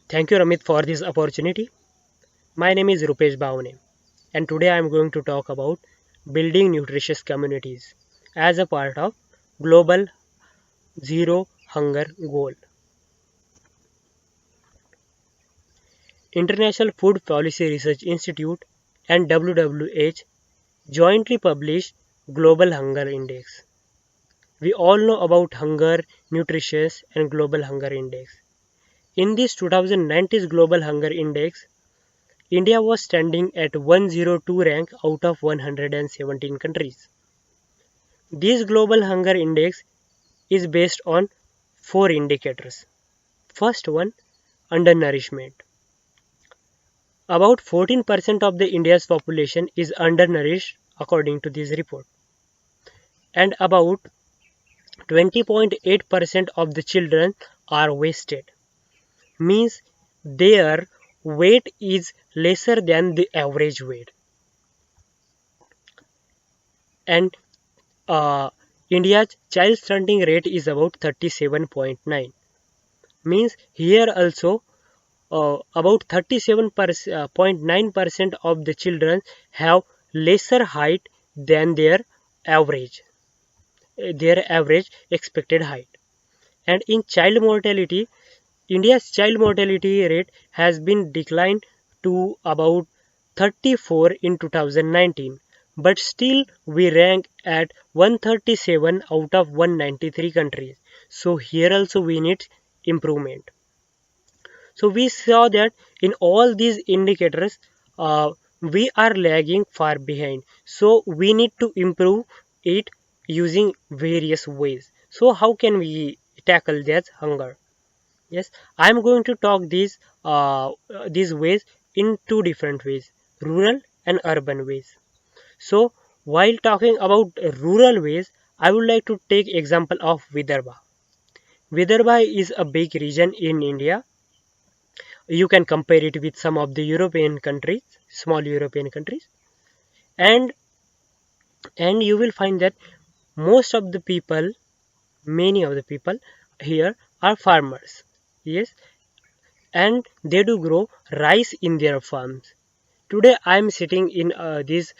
Thank you, Ramit, for this opportunity. My name is Rupesh Bhavane, and today I am going to talk about building nutritious communities as a part of Global Zero Hunger Goal. International Food Policy Research Institute and WWH jointly published Global Hunger Index. We all know about hunger, nutrition, and Global Hunger Index. In this 2019 Global Hunger Index, India was standing at 102 rank out of 117 countries. This Global Hunger Index is based on four indicators. First one, undernourishment. About 14% of the India's population is undernourished according to this report, and about 20.8% of the children are wasted. Means their weight is lesser than the average weight. And uh, India's child stunting rate is about 37.9. Means here also about 37.9% of the children have lesser height than their average expected height. And in child mortality, India's child mortality rate has been declined to about 34 in 2019, but still we rank at 137 out of 193 countries. So here also we need improvement. So we saw that in all these indicators, we are lagging far behind. So we need to improve it using various ways. So how can we tackle that hunger? Yes, I am going to talk these ways in two different ways, rural and urban ways. So while talking about rural ways, I would like to take example of Vidarbha. Vidarbha is a big region in India. You can compare it with some of the European countries, small European countries, and you will find that most of the people, many of the people here are farmers. Yes, and they do grow rice in their farms. Today I am sitting in this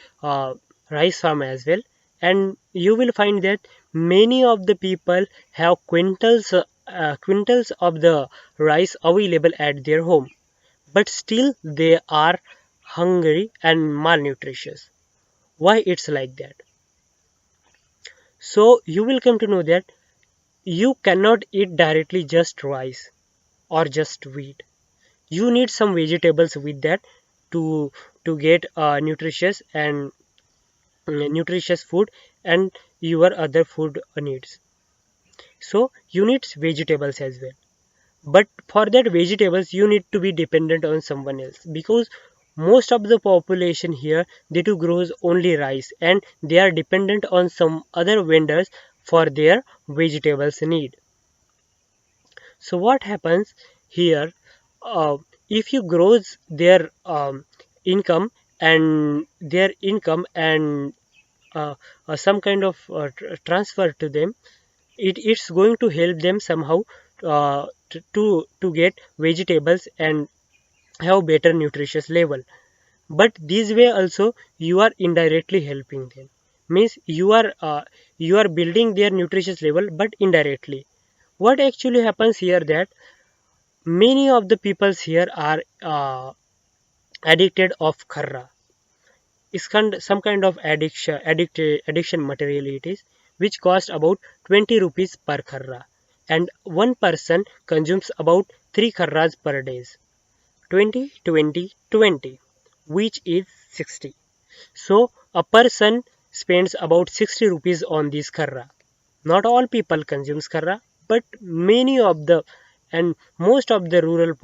rice farm as well, and you will find that many of the people have quintals of the rice available at their home, but still they are hungry and malnutritious. Why it's like that? So you will come to know that you cannot eat directly just rice or just wheat. You need some vegetables with that to get nutritious food and your other food needs. So you need vegetables as well, but for that vegetables you need to be dependent on someone else, because most of the population here, they do grows only rice and they are dependent on some other vendors for their vegetables need. So what happens here, uh, if you grows their income and some kind of transfer to them, it's going to help them somehow to get vegetables and have better nutritious level. But this way also you are indirectly helping them. Means you are building their nutritious level, but indirectly. What actually happens here that many of the peoples here are addicted of kharra. It's some kind of addiction material it is, which cost about 20 rupees per kharra, and one person consumes about 3 kharras per day. 20 20 20, which is 60. So a person spends about 60 rupees on this kharra. Not all people consumes kharra, but many of the and most of the rural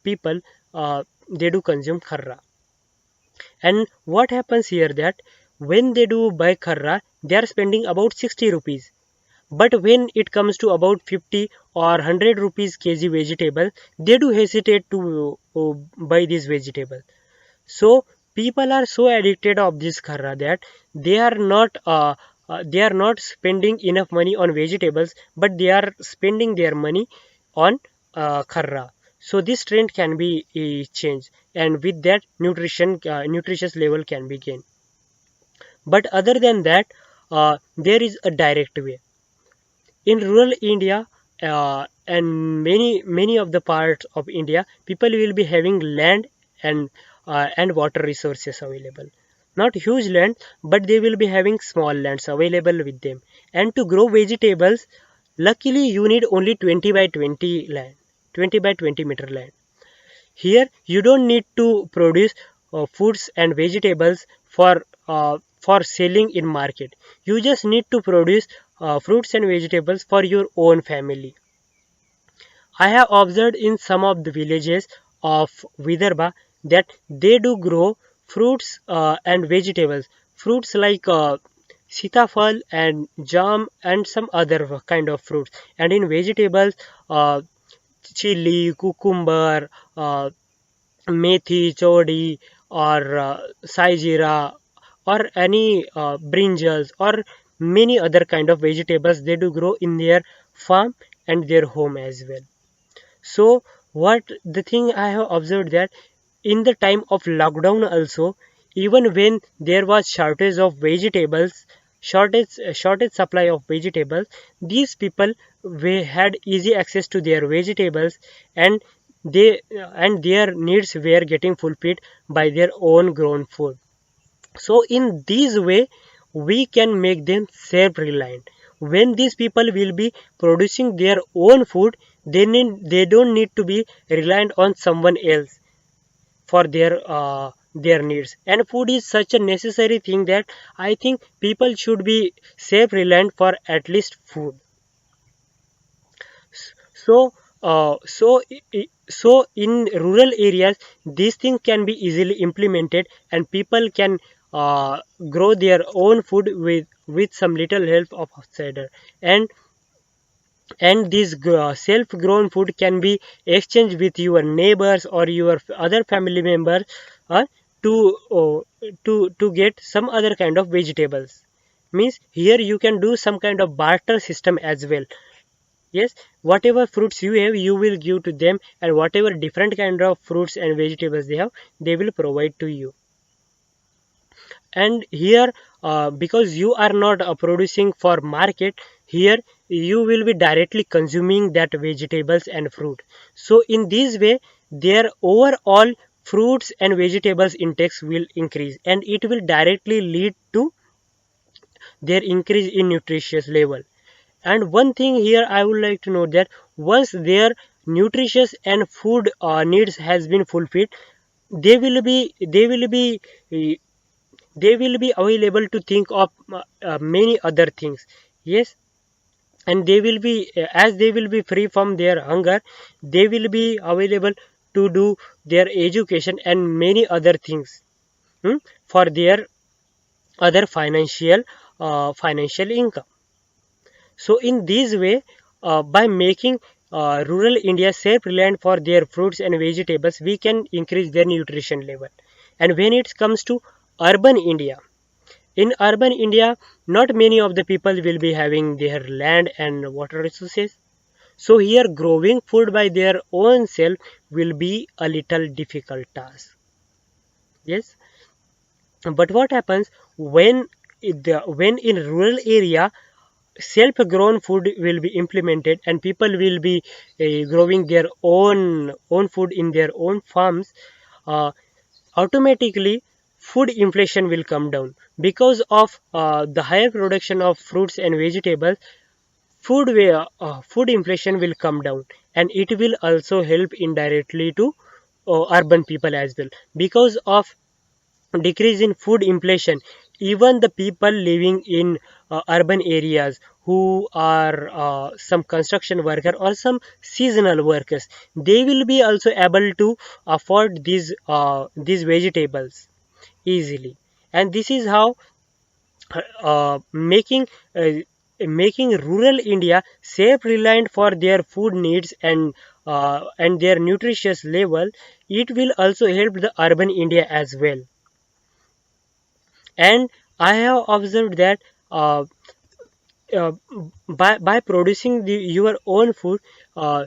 people, they do consume kharra. And what happens here that when they do buy kharra, they are spending about 60 rupees. But when it comes to about 50 or 100 rupees kg vegetable, they do hesitate to buy this vegetable. So people are so addicted of this kharra that they are not spending enough money on vegetables, but they are spending their money on kharra. So this trend can be changed, and with that nutritious level can be gained. But other than that, there is a direct way. In rural India, and many of the parts of India, people will be having land and water resources available. Not huge land, but they will be having small lands available with them. And to grow vegetables, luckily you need only 20 by 20 land, 20 by 20 meter land. Here you don't need to produce foods and vegetables for selling in market. You just need to produce fruits and vegetables for your own family. I have observed in some of the villages of Vidarbha that they do grow fruits and vegetables. Fruits like sitafal and jam and some other kind of fruits. And in vegetables, uh, chili, cucumber, methi, chodi, or saijira, or any brinjals, or many other kind of vegetables they do grow in their farm and their home as well. So what the thing I have observed that in the time of lockdown also, even when there was shortage of vegetables, shortage supply of vegetables, these people we had easy access to their vegetables, and they and their needs were getting fulfilled by their own grown food. So in this way we can make them self reliant. When these people will be producing their own food, they don't need to be reliant on someone else for their needs. And food is such a necessary thing that I think people should be self reliant for at least food. So, so in rural areas, these things can be easily implemented, and people can grow their own food with some little help of outsider. And this self-grown food can be exchanged with your neighbors or your other family members, uh, to to get some other kind of vegetables. Means here you can do some kind of barter system as well. Yes, whatever fruits you have, you will give to them, and whatever different kind of fruits and vegetables they have, they will provide to you. And here, because you are not producing for market, here you will be directly consuming that vegetables and fruit. So in this way, their overall fruits and vegetables intakes will increase, and it will directly lead to their increase in nutritious level. And one thing here I would like to note that once their nutritious and food needs has been fulfilled, they will be they will be uh, they will be available to think of many other things. Yes, and they will be as they will be free from their hunger, they will be available to do their education and many other things, for their other financial income. So in this way, by making rural India self-reliant for their fruits and vegetables, we can increase their nutrition level. And when it comes to urban India, in urban India, not many of the people will be having their land and water resources. So here growing food by their own self will be a little difficult task. Yes, but what happens when when in rural area self-grown food will be implemented and people will be growing their own food in their own farms, uh, automatically food inflation will come down because of the higher production of fruits and vegetables. Food inflation will come down, and it will also help indirectly to urban people as well. Because of decrease in food inflation, even the people living in urban areas who are some construction worker or some seasonal workers, they will be also able to afford these vegetables easily. And this is how uh, making uh, making rural India self reliant for their food needs and their nutritious level. It will also help the urban India as well. And I have observed that uh, by producing your own food, uh,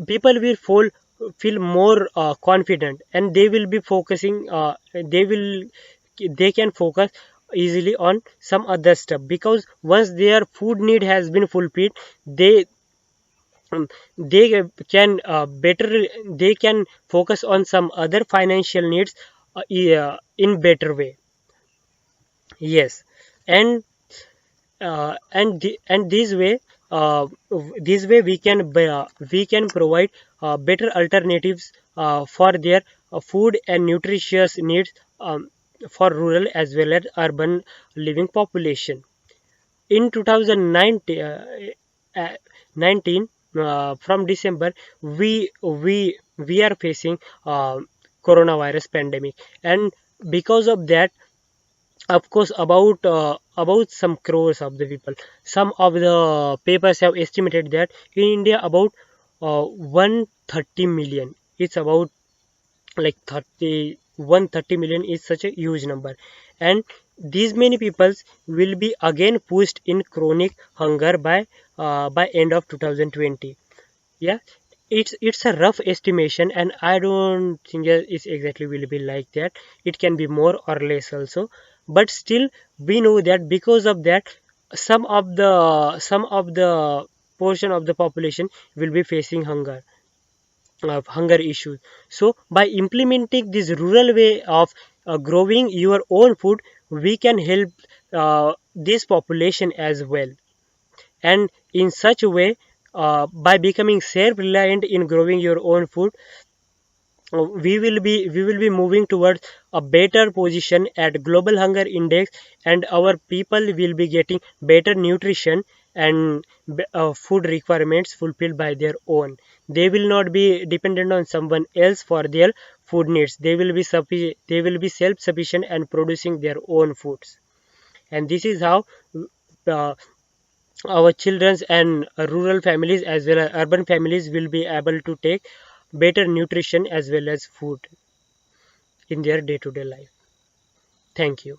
people will fall feel more confident, and they will be focusing they can focus easily on some other stuff, because once their food need has been fulfilled, they they can better, they can focus on some other financial needs in better way. Yes. And and this way we can provide better alternatives for their food and nutritious needs, for rural as well as urban living population. In 2019, 19 from December, we are facing coronavirus pandemic, and because of that, of course, about some crores of the people, some of the papers have estimated that in India about 130 million, it's about like 130 million is such a huge number, and these many peoples will be again pushed in chronic hunger by end of 2020. Yeah, it's a rough estimation, and I don't think that it's exactly will be like that. It can be more or less also, but still we know that because of that, some of the portion of the population will be facing hunger issues. So by implementing this rural way of growing your own food, we can help this population as well. And in such a way, by becoming self-reliant in growing your own food, we will be moving towards a better position at global hunger index, and our people will be getting better nutrition and food requirements fulfilled by their own. They will not be dependent on someone else for their food needs. They will be self sufficient and producing their own foods. And this is how uh, our children and rural families as well as urban families will be able to take better nutrition as well as food in their day to day life. Thank you.